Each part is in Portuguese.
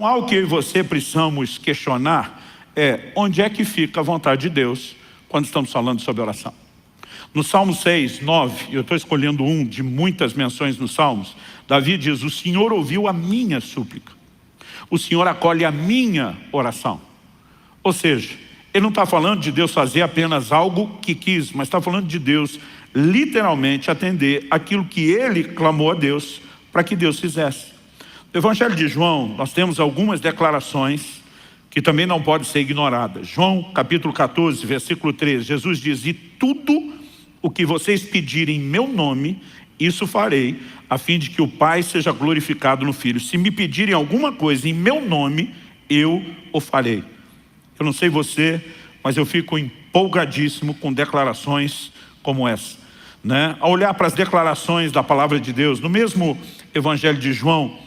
Algo que eu e você precisamos questionar é onde é que fica a vontade de Deus quando estamos falando sobre oração. No Salmo 6, 9, eu estou escolhendo um de muitas menções nos Salmos, Davi diz: o Senhor ouviu a minha súplica, o Senhor acolhe a minha oração. Ou seja, ele não está falando de Deus fazer apenas algo que quis, mas está falando de Deus literalmente atender aquilo que ele clamou a Deus para que Deus fizesse. No Evangelho de João, nós temos algumas declarações que também não podem ser ignoradas. João capítulo 14, versículo 13, Jesus diz: e tudo o que vocês pedirem em meu nome, isso farei, a fim de que o Pai seja glorificado no Filho. Se me pedirem alguma coisa em meu nome, eu o farei. Eu não sei você, mas eu fico empolgadíssimo com declarações como essa, né? Ao olhar para as declarações da palavra de Deus, no mesmo Evangelho de João,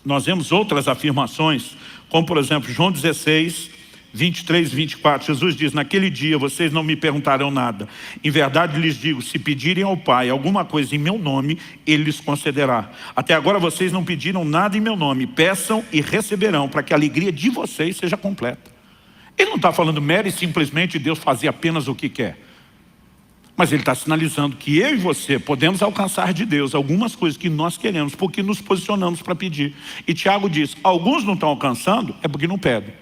nós vemos outras afirmações, como por exemplo, João 16, 23 e 24, Jesus diz: naquele dia vocês não me perguntarão nada. Em verdade lhes digo, se pedirem ao Pai alguma coisa em meu nome, Ele lhes concederá. Até agora vocês não pediram nada em meu nome. Peçam e receberão, para que a alegria de vocês seja completa. Ele não está falando mero e simplesmente Deus fazer apenas o que quer. Mas ele está sinalizando que eu e você podemos alcançar de Deus algumas coisas que nós queremos, porque nos posicionamos para pedir. E Tiago diz: alguns não estão alcançando, é porque não pedem.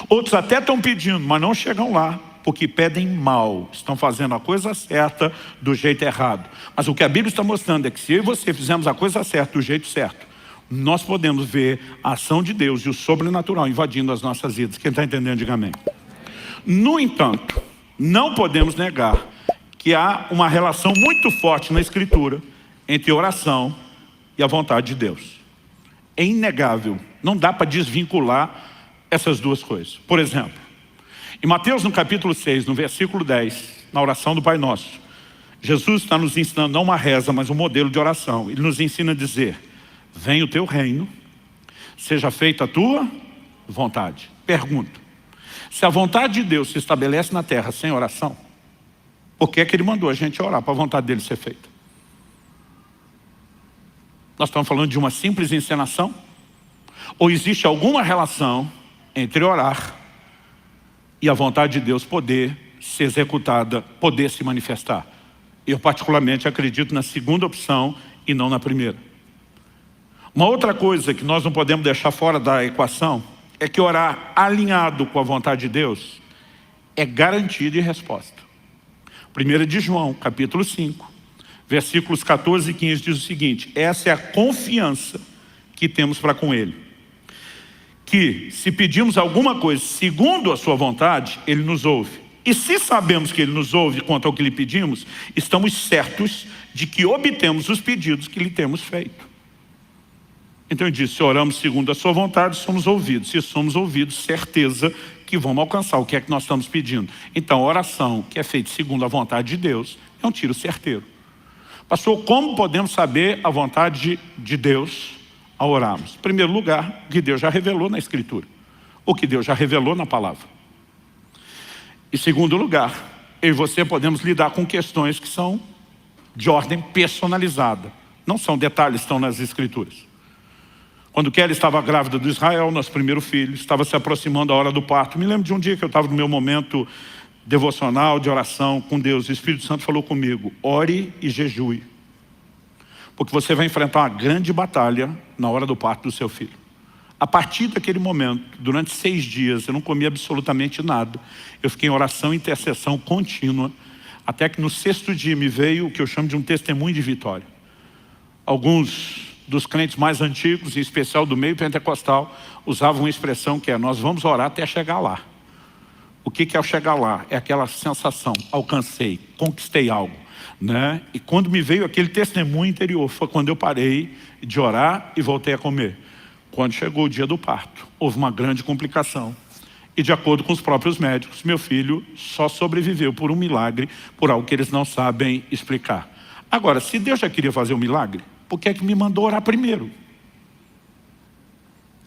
Outros até estão pedindo, mas não chegam lá, porque pedem mal. Estão fazendo a coisa certa do jeito errado. Mas o que a Bíblia está mostrando é que se eu e você fizermos a coisa certa do jeito certo, nós podemos ver a ação de Deus e o sobrenatural invadindo as nossas vidas. Quem está entendendo, diga amém. No entanto, não podemos negar que há uma relação muito forte na Escritura entre oração e a vontade de Deus. É inegável, não dá para desvincular essas duas coisas. Por exemplo, em Mateus no capítulo 6, no versículo 10, na oração do Pai Nosso, Jesus está nos ensinando não uma reza, mas um modelo de oração. Ele nos ensina a dizer: venha o teu reino, seja feita a tua vontade. Pergunta: se a vontade de Deus se estabelece na terra sem oração, por que é que Ele mandou a gente orar para a vontade dEle ser feita? Nós estamos falando de uma simples encenação? Ou existe alguma relação entre orar e a vontade de Deus poder ser executada, poder se manifestar? Eu particularmente acredito na segunda opção e não na primeira. Uma outra coisa que nós não podemos deixar fora da equação é que orar alinhado com a vontade de Deus é garantia de resposta. 1 de João, capítulo 5, versículos 14 e 15 diz o seguinte: essa é a confiança que temos para com Ele, que se pedimos alguma coisa segundo a sua vontade, Ele nos ouve. E se sabemos que Ele nos ouve quanto ao que lhe pedimos, estamos certos de que obtemos os pedidos que lhe temos feito. Então ele diz: se oramos segundo a sua vontade, somos ouvidos. Se somos ouvidos, certeza que vamos alcançar o que é que nós estamos pedindo. Então a oração que é feita segundo a vontade de Deus é um tiro certeiro. Pastor, como podemos saber a vontade de Deus ao orarmos? Em primeiro lugar, o que Deus já revelou na Escritura, o que Deus já revelou na palavra. Em segundo lugar, eu e você podemos lidar com questões que são de ordem personalizada. Não são detalhes que estão nas Escrituras. Quando Kelly estava grávida do Israel, nosso primeiro filho, estava se aproximando a hora do parto. Me lembro de um dia que eu estava no meu momento devocional, de oração com Deus. O Espírito Santo falou comigo: ore e jejue, porque você vai enfrentar uma grande batalha na hora do parto do seu filho. A partir daquele momento, durante 6 dias, eu não comi absolutamente nada. Eu fiquei em oração e intercessão contínua, até que no 6º dia me veio o que eu chamo de um testemunho de vitória. Alguns dos crentes mais antigos, em especial do meio pentecostal, usavam uma expressão que é: nós vamos orar até chegar lá. O que é o chegar lá? É aquela sensação: alcancei, conquistei algo, né? E quando me veio aquele testemunho interior, foi quando eu parei de orar e voltei a comer. Quando chegou o dia do parto, houve uma grande complicação. E de acordo com os próprios médicos, meu filho só sobreviveu por um milagre, por algo que eles não sabem explicar. Agora, se Deus já queria fazer um milagre, por que é que me mandou orar primeiro?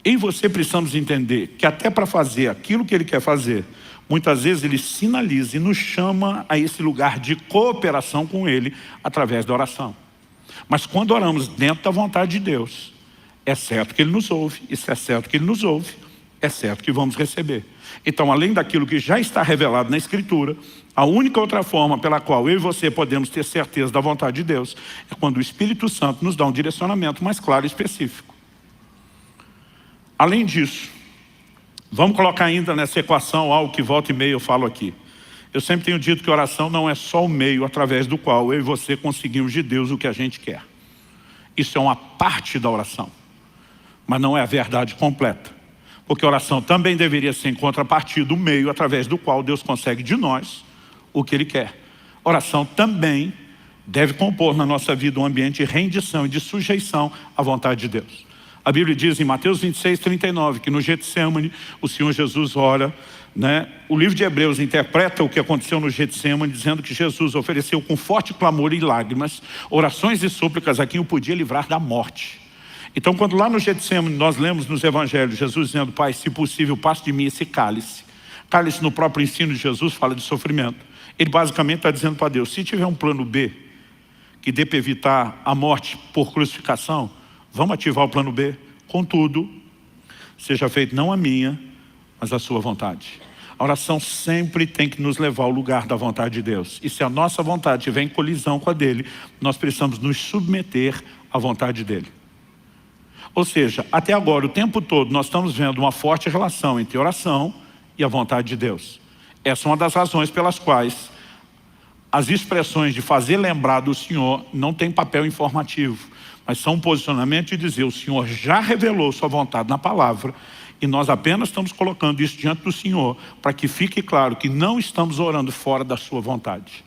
Eu e você precisamos entender que até para fazer aquilo que Ele quer fazer, muitas vezes Ele sinaliza e nos chama a esse lugar de cooperação com Ele através da oração. Mas quando oramos dentro da vontade de Deus, é certo que Ele nos ouve. E se é certo que Ele nos ouve, é certo que vamos receber. Então, além daquilo que já está revelado na Escritura, a única outra forma pela qual eu e você podemos ter certeza da vontade de Deus é quando o Espírito Santo nos dá um direcionamento mais claro e específico. Além disso, vamos colocar ainda nessa equação algo que volta e meia eu falo aqui. Eu sempre tenho dito que oração não é só o meio através do qual eu e você conseguimos de Deus o que a gente quer. Isso é uma parte da oração, mas não é a verdade completa. Porque a oração também deveria ser em contrapartida, o meio através do qual Deus consegue de nós o que Ele quer. A oração também deve compor na nossa vida um ambiente de rendição e de sujeição à vontade de Deus. A Bíblia diz em Mateus 26, 39, que no Getsêmani o Senhor Jesus ora, né? O livro de Hebreus interpreta o que aconteceu no Getsêmani, dizendo que Jesus ofereceu com forte clamor e lágrimas, orações e súplicas a quem o podia livrar da morte. Então, quando lá no Getsêmani nós lemos nos evangelhos Jesus dizendo: Pai, se possível, passe de mim esse cálice. Cálice no próprio ensino de Jesus fala de sofrimento. Ele basicamente está dizendo para Deus: se tiver um plano B que dê para evitar a morte por crucificação, vamos ativar o plano B. Contudo, seja feito não a minha, mas a sua vontade. A oração sempre tem que nos levar ao lugar da vontade de Deus. E se a nossa vontade estiver em colisão com a dele, nós precisamos nos submeter à vontade dele. Ou seja, até agora, o tempo todo, nós estamos vendo uma forte relação entre oração e a vontade de Deus. Essa é uma das razões pelas quais as expressões de fazer lembrar do Senhor não tem papel informativo, mas são um posicionamento de dizer: o Senhor já revelou sua vontade na palavra e nós apenas estamos colocando isso diante do Senhor para que fique claro que não estamos orando fora da sua vontade.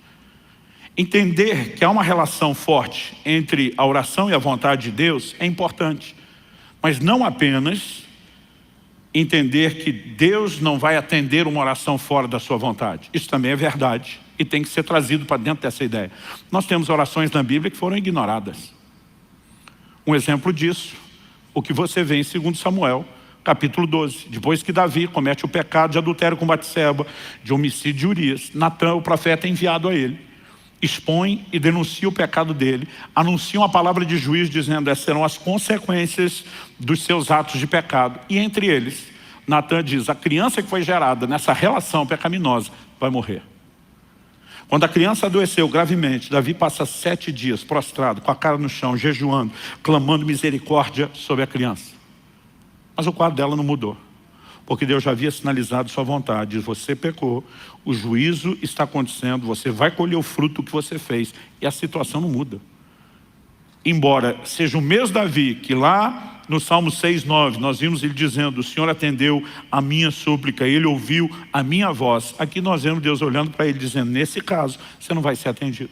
Entender que há uma relação forte entre a oração e a vontade de Deus é importante. Mas não apenas entender que Deus não vai atender uma oração fora da sua vontade. Isso também é verdade e tem que ser trazido para dentro dessa ideia. Nós temos orações na Bíblia que foram ignoradas. Um exemplo disso, o que você vê em 2 Samuel, capítulo 12. Depois que Davi comete o pecado de adultério com Batseba, de homicídio de Urias, Natã, o profeta, é enviado a ele. Expõe e denuncia o pecado dele, anuncia uma palavra de juízo dizendo: essas serão as consequências dos seus atos de pecado. E entre eles, Natã diz: a criança que foi gerada nessa relação pecaminosa vai morrer. Quando a criança adoeceu gravemente, Davi passa 7 dias prostrado, com a cara no chão, jejuando, clamando misericórdia sobre a criança. Mas o quadro dela não mudou. Porque Deus já havia sinalizado sua vontade. Diz: você pecou, o juízo está acontecendo, você vai colher o fruto que você fez. E a situação não muda. Embora seja o mesmo Davi que lá no Salmo 6:9 nós vimos ele dizendo: o Senhor atendeu a minha súplica, ele ouviu a minha voz. Aqui nós vemos Deus olhando para ele dizendo: nesse caso você não vai ser atendido.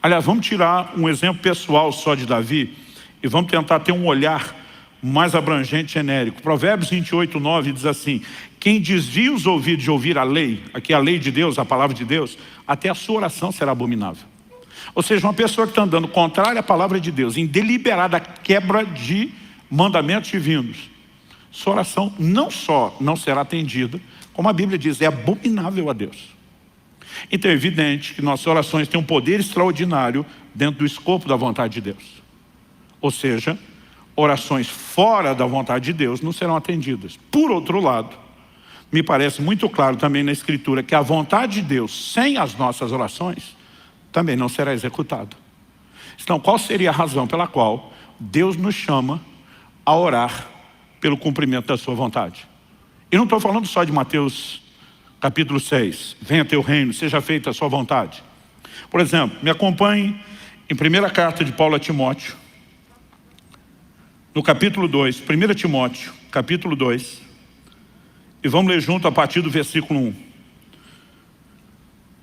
Aliás, vamos tirar um exemplo pessoal só de Davi e vamos tentar ter um olhar mais abrangente, genérico. Provérbios 28:9 diz assim: quem desvia os ouvidos de ouvir a lei, aqui a lei de Deus, a palavra de Deus, até a sua oração será abominável. Ou seja, uma pessoa que está andando contrária à palavra de Deus, em deliberada quebra de mandamentos divinos, sua oração não só não será atendida, como a Bíblia diz, é abominável a Deus. Então é evidente que nossas orações têm um poder extraordinário dentro do escopo da vontade de Deus. Ou seja, orações fora da vontade de Deus não serão atendidas. Por outro lado, me parece muito claro também na Escritura que a vontade de Deus, sem as nossas orações, também não será executada. Então, qual seria a razão pela qual Deus nos chama a orar pelo cumprimento da sua vontade? E não estou falando só de Mateus capítulo 6, venha teu reino, seja feita a sua vontade. Por exemplo, me acompanhe em primeira carta de Paulo a Timóteo, no capítulo 2, 1 Timóteo, capítulo 2, e vamos ler junto a partir do versículo 1.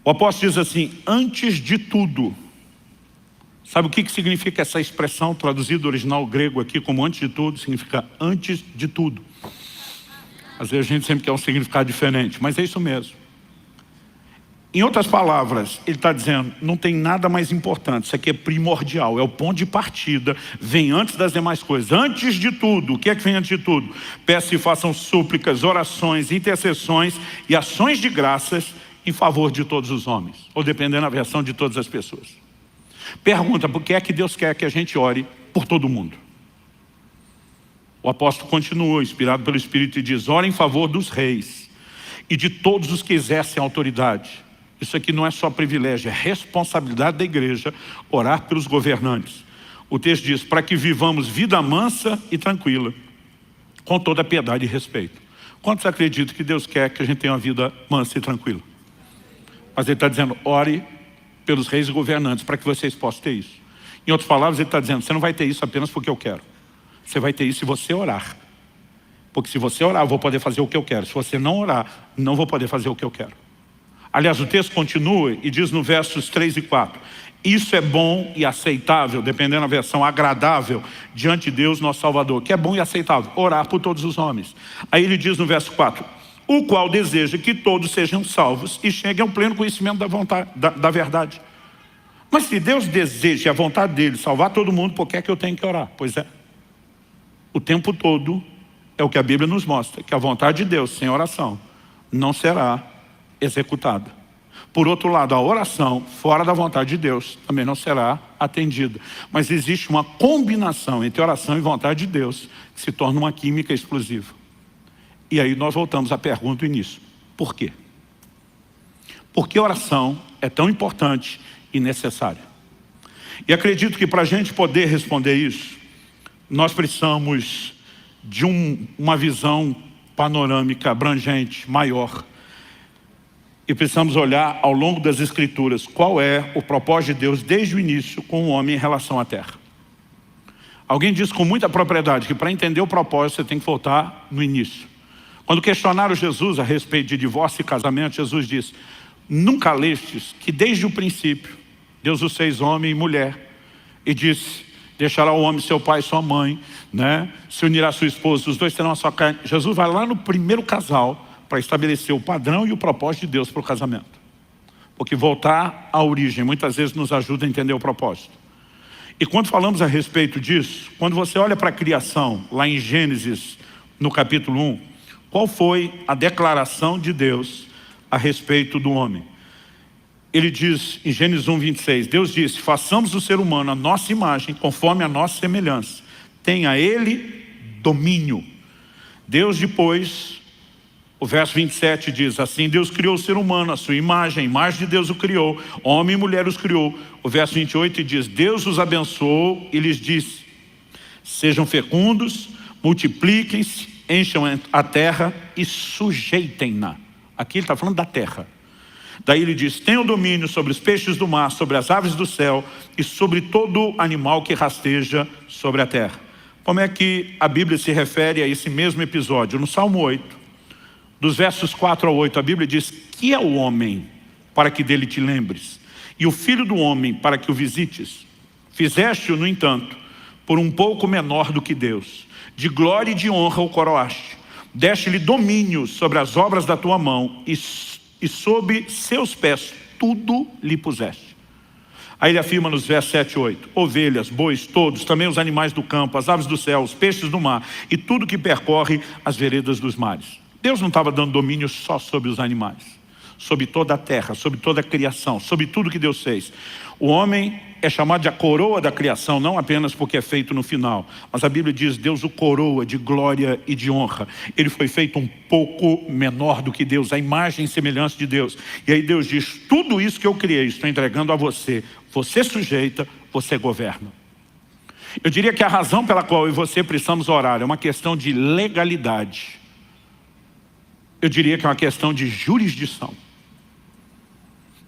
O apóstolo diz assim: antes de tudo. Sabe o que significa essa expressão traduzida do original grego aqui como antes de tudo? Significa antes de tudo. Às vezes a gente sempre quer um significado diferente, mas é isso mesmo. Em outras palavras, ele está dizendo, não tem nada mais importante, isso aqui é primordial, é o ponto de partida, vem antes das demais coisas. Antes de tudo, o que é que vem antes de tudo? Peço e façam súplicas, orações, intercessões e ações de graças em favor de todos os homens, ou dependendo da versão, de todas as pessoas. Pergunta: por que é que Deus quer que a gente ore por todo mundo? O apóstolo continua, inspirado pelo Espírito, e diz: ora em favor dos reis e de todos os que exercem autoridade. Isso aqui não é só privilégio, é responsabilidade da igreja orar pelos governantes. O texto diz: para que vivamos vida mansa e tranquila, com toda piedade e respeito. Quantos acreditam que Deus quer que a gente tenha uma vida mansa e tranquila? Mas Ele está dizendo: ore pelos reis e governantes para que vocês possam ter isso. Em outras palavras, Ele está dizendo: você não vai ter isso apenas porque eu quero. Você vai ter isso se você orar. Porque se você orar, eu vou poder fazer o que eu quero. Se você não orar, não vou poder fazer o que eu quero. Aliás, o texto continua e diz no versos 3 e 4: isso é bom e aceitável, dependendo da versão, agradável, diante de Deus, nosso Salvador. Que é bom e aceitável, orar por todos os homens. Aí ele diz no verso 4: o qual deseja que todos sejam salvos e cheguem ao pleno conhecimento da vontade, da verdade. Mas se Deus deseja a vontade dele salvar todo mundo, por que é que eu tenho que orar? Pois é, o tempo todo é o que a Bíblia nos mostra, que a vontade de Deus sem oração não será executada. Por outro lado, a oração fora da vontade de Deus também não será atendida. Mas existe uma combinação entre oração e vontade de Deus que se torna uma química explosiva. E aí nós voltamos à pergunta do início: por quê? Por que a oração é tão importante e necessária? E acredito que para a gente poder responder isso, nós precisamos de uma visão panorâmica, abrangente, maior. E precisamos olhar ao longo das Escrituras qual é o propósito de Deus desde o início com o homem em relação à terra. Alguém diz com muita propriedade que para entender o propósito você tem que voltar no início. Quando questionaram Jesus a respeito de divórcio e casamento, Jesus disse: nunca lestes que desde o princípio Deus os fez homem e mulher, e disse: deixará o homem seu pai e sua mãe, né? Se unirá a sua esposa, os dois terão a sua carne. Jesus vai lá no primeiro casal para estabelecer o padrão e o propósito de Deus para o casamento. Porque voltar à origem muitas vezes nos ajuda a entender o propósito. E quando falamos a respeito disso, quando você olha para a criação, lá em Gênesis, no capítulo 1, qual foi a declaração de Deus a respeito do homem? Ele diz em Gênesis 1, 26, Deus disse: façamos o ser humano a nossa imagem, conforme a nossa semelhança. Tenha ele domínio. Deus depois, o verso 27 diz assim: Deus criou o ser humano, a sua imagem, a imagem de Deus o criou, homem e mulher os criou. O verso 28 diz: Deus os abençoou e lhes disse: sejam fecundos, multipliquem-se, encham a terra e sujeitem-na. Aqui ele está falando da terra. Daí ele diz: tenham domínio sobre os peixes do mar, sobre as aves do céu e sobre todo animal que rasteja sobre a terra. Como é que a Bíblia se refere a esse mesmo episódio? No Salmo 8, dos versos 4 a 8, a Bíblia diz: que é o homem para que dele te lembres, e o filho do homem para que o visites? Fizeste-o, no entanto, por um pouco menor do que Deus. De glória e de honra o coroaste. Deste-lhe domínio sobre as obras da tua mão, e sob seus pés tudo lhe puseste. Aí ele afirma nos versos 7 e 8: ovelhas, bois, todos, também os animais do campo, as aves do céu, os peixes do mar, e tudo que percorre as veredas dos mares. Deus não estava dando domínio só sobre os animais, sobre toda a terra, sobre toda a criação, sobre tudo que Deus fez. O homem é chamado de a coroa da criação, não apenas porque é feito no final, mas a Bíblia diz: Deus o coroa de glória e de honra. Ele foi feito um pouco menor do que Deus, a imagem e semelhança de Deus. E aí Deus diz: tudo isso que eu criei, estou entregando a você. Você sujeita, você governa. Eu diria que a razão pela qual eu e você precisamos orar é uma questão de legalidade. Eu diria que é uma questão de jurisdição.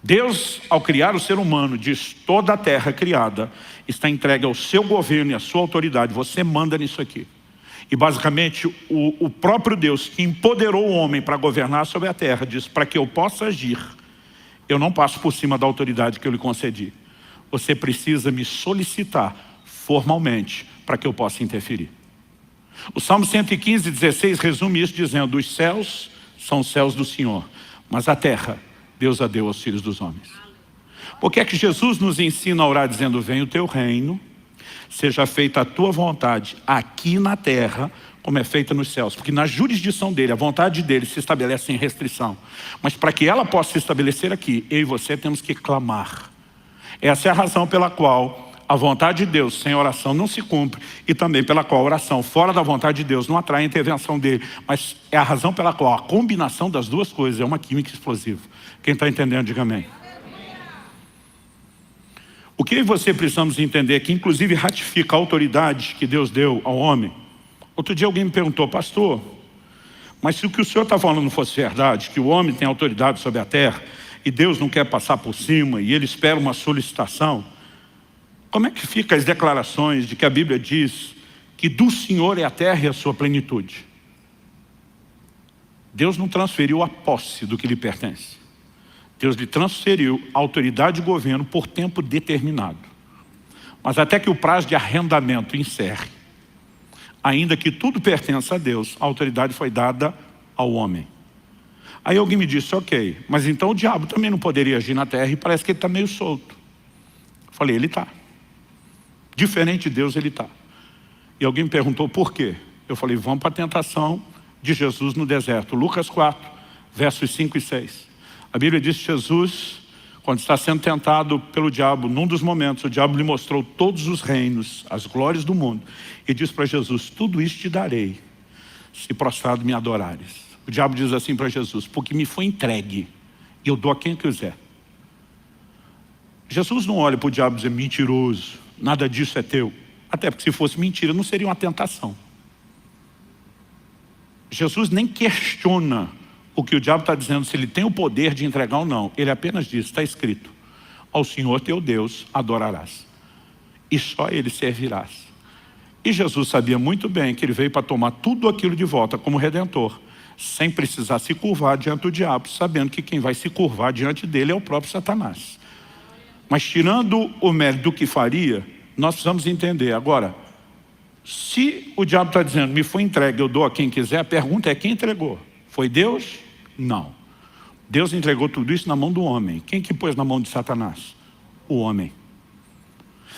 Deus, ao criar o ser humano, diz: toda a terra criada está entregue ao seu governo e à sua autoridade. Você manda nisso aqui. E basicamente o próprio Deus que empoderou o homem para governar sobre a terra diz: para que eu possa agir, eu não passo por cima da autoridade que eu lhe concedi. Você precisa me solicitar formalmente para que eu possa interferir. O Salmo 115, 16 resume isso dizendo: os céus são os céus do Senhor, mas a terra Deus a deu aos filhos dos homens. Por que é que Jesus nos ensina a orar dizendo: venha o teu reino, seja feita a tua vontade aqui na terra como é feita nos céus? Porque na jurisdição dele, a vontade dele se estabelece sem restrição. Mas para que ela possa se estabelecer aqui, eu e você temos que clamar. Essa é a razão pela qual A vontade de Deus sem oração não se cumpre, e também pela qual a oração fora da vontade de Deus não atrai a intervenção dele, mas é a razão pela qual a combinação das duas coisas é uma química explosiva. Quem está entendendo, diga amém. O que você precisamos entender, que inclusive ratifica a autoridade que Deus deu ao homem. Outro dia alguém me perguntou: pastor, mas se o que o senhor está falando fosse verdade, que o homem tem autoridade sobre a terra, e Deus não quer passar por cima, e ele espera uma solicitação, como é que ficam as declarações de que a Bíblia diz que do Senhor é a terra e a sua plenitude? Deus não transferiu a posse do que lhe pertence. Deus lhe transferiu a autoridade de governo por tempo determinado. Mas até que o prazo de arrendamento encerre, ainda que tudo pertença a Deus, a autoridade foi dada ao homem. Aí alguém me disse: ok, mas então o diabo também não poderia agir na terra, e parece que ele está meio solto. Eu falei: ele está. Diferente de Deus, ele está. E alguém me perguntou por quê. Eu falei: vamos para a tentação de Jesus no deserto. Lucas 4, versos 5 e 6. A Bíblia diz que Jesus, quando está sendo tentado pelo diabo, num dos momentos, o diabo lhe mostrou todos os reinos, as glórias do mundo, e diz para Jesus: tudo isso te darei, se prostrado me adorares. O diabo diz assim para Jesus: porque me foi entregue, e eu dou a quem quiser. Jesus não olha para o diabo e diz: mentiroso, nada disso é teu. Até porque se fosse mentira, não seria uma tentação. Jesus nem questiona o que o diabo está dizendo, se ele tem o poder de entregar ou não. Ele apenas diz: está escrito, ao Senhor teu Deus adorarás, e só ele servirás. E Jesus sabia muito bem que ele veio para tomar tudo aquilo de volta como Redentor, sem precisar se curvar diante do diabo, sabendo que quem vai se curvar diante dele é o próprio Satanás. Mas tirando o mérito do que faria, nós precisamos entender. Agora, se o diabo está dizendo: me foi entregue, eu dou a quem quiser, a pergunta é: quem entregou? Foi Deus? Não. Deus entregou tudo isso na mão do homem. Quem que pôs na mão de Satanás? O homem.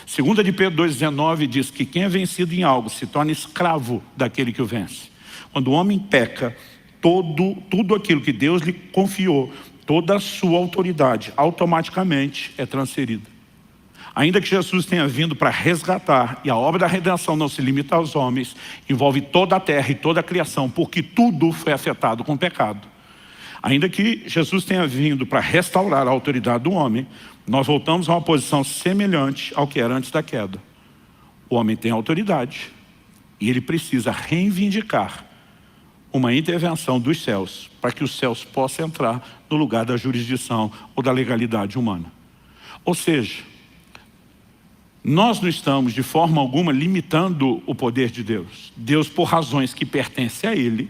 2 de Pedro 2,19 diz que quem é vencido em algo se torna escravo daquele que o vence. Quando o homem peca, tudo aquilo que Deus lhe confiou, toda a sua autoridade, automaticamente é transferida. Ainda que Jesus tenha vindo para resgatar, e a obra da redenção não se limita aos homens, envolve toda a terra e toda a criação, porque tudo foi afetado com o pecado. Ainda que Jesus tenha vindo para restaurar a autoridade do homem, nós voltamos a uma posição semelhante ao que era antes da queda. O homem tem autoridade, e ele precisa reivindicar uma intervenção dos céus, para que os céus possam entrar no lugar da jurisdição ou da legalidade humana. Ou seja, nós não estamos de forma alguma limitando o poder de Deus. Deus, por razões que pertencem a Ele,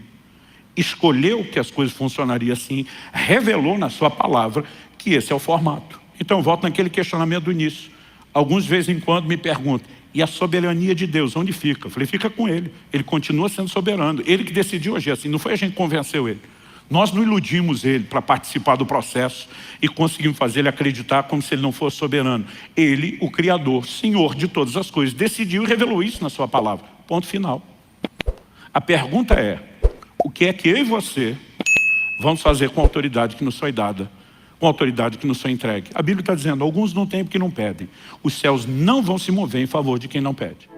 escolheu que as coisas funcionariam assim, revelou na sua palavra que esse é o formato. Então eu volto naquele questionamento do início. Alguns de vez em quando me perguntam: e a soberania de Deus, onde fica? Eu falei: fica com Ele. Ele continua sendo soberano. Ele que decidiu agir assim, não foi a gente que convenceu Ele. Nós não iludimos Ele para participar do processo e conseguimos fazer Ele acreditar como se Ele não fosse soberano. Ele, o Criador, Senhor de todas as coisas, decidiu e revelou isso na sua palavra. Ponto final. A pergunta é: o que é que eu e você vamos fazer com a autoridade que nos foi dada, com a autoridade que nos foi entregue? A Bíblia está dizendo: alguns não têm porque não pedem. Os céus não vão se mover em favor de quem não pede.